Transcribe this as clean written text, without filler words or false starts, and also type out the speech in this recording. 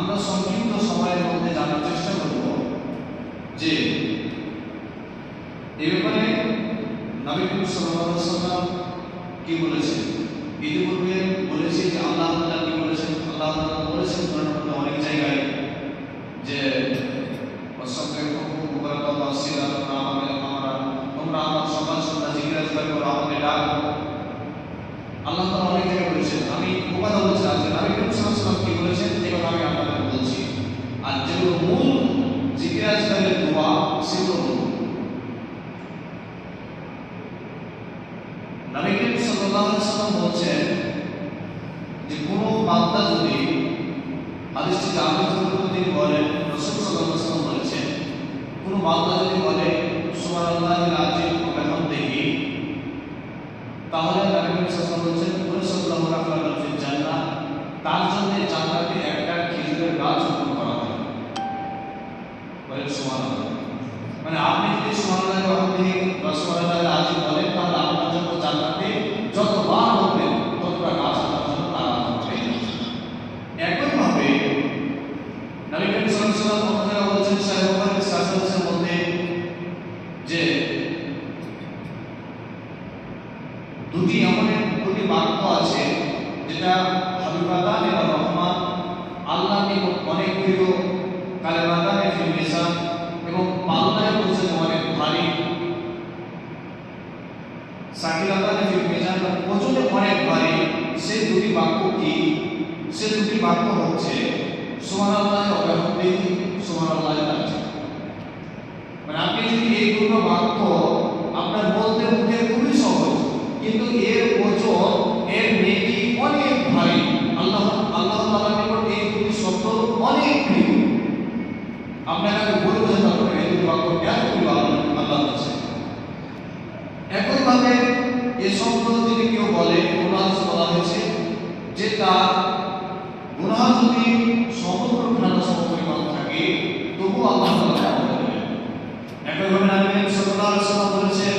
আমরা সংক্ষিপ্ত সময়ের মধ্যে জানার চেষ্টা করব যে এই ব্যাপারে নবী করিম সাল্লাল্লাহু আলাইহি ওয়াসাল্লাম কি বলেছেন। ইতিপূর্বে বলেছি যে আল্লাহ তাআলা কি বলেছেন। আল্লাহ তাআলা বলেছেন কোরআনের মধ্যে অনেক জায়গায় যে তোমরা আমার সকাল সন্ধ্যা জিকির আজকার করো, আমাকে ডাকো। আল্লাহ তাআলা অনেক জায়গায় বলেছেন। আমি কথা বলছি আজকে নবী করিম সাল্লাল্লাহু আলাইহি ওয়াসাল্লাম কি বলেছেন এগুলো আমি আপনাদের বলছি। আর যেগুলো মূল জিকির আজকারের দোয়া সেগুলো নবী করিম সাল্লাল্লাহু আলাইহি ওয়াসাল্লাম বলছেন যে কোনো বান্দা যদি হাদিসটি আপনি বলেন, রাসূল সাল্লাল্লাহু আলাইহি ওয়াসাল্লাম বলেছেন কোনো বান্দা যদি বলে সুবহানাল্লাহিল আযীম ওয়া বিহামদিহি, তাহলে নবী করিম সাল্লাল্লাহু আলাইহি ওয়াসাল্লাম বলেছেন সাল্লাল্লাহু আলাইহি ফিল জান্নাহ, তার জন্য জান্নাতে একটা খেজুরের গাছ রোপণ করা হবে। বলে সুবহানাল্লাহ, মানে আপনি যদি সুবহানাল্লাহি ওয়া বিহামদিহি বা সুবহানাল্লাহিল আযীম বলেন তাহলে আপনার জন্য জান্নাতে যতবার বলবেন ততটা গাছ আপনার জন্য লাগানো হবে। একইভাবে নবী করিম সাল্লাল্লাহু আলাইহি ওয়াসাল্লাম কথা বলেছেন সহিহ বুখারী হাদিসের মধ্যে যে দুটি বাক্য আছে যেটা হাবিবাতান এবং রহমান, আল্লাহ নিকট অনেক প্রিয়, কালেমাতান ফিল মিজান এবং পাল্লায় বোঝাতে অনেক ভারী, সাকিলাতান ফিল মিজান ওজনে অনেক ভারী। সেই দুটি বাক্য কি? সেই দুটি বাক্য হচ্ছে সুবহানাল্লাহি ওয়া বিহামদিহি, সুবহানাল্লাহিল আযীম। মানে আপনি যদি এই দুটো বাক্য আপনার বলতে মুখে খুবই সহজ, কিন্তু এর ওজন, এর নেকি অনেক ভারী। আল্লাহ তাআলার নিকট এই দুটি শব্দ অনেক প্রিয়। আপনাকে আমি বলে বোঝাতে পারবো এই দুটি বাক্য কেন প্রিয় আল্লাহর কাছে। একইভাবে এই শব্দ যদি কেউ বলে, গুনাহ বলা হয়েছে যে তার গুনাহ যদি সমগ্র খানা সমপরিমাণ থাকে তবু আল্লাহ তাআলা ক্ষমা করে দেবেন। একইভাবে নবী সাল্লাল্লাহু আলাইহি ওয়াসাল্লাম বলেছেন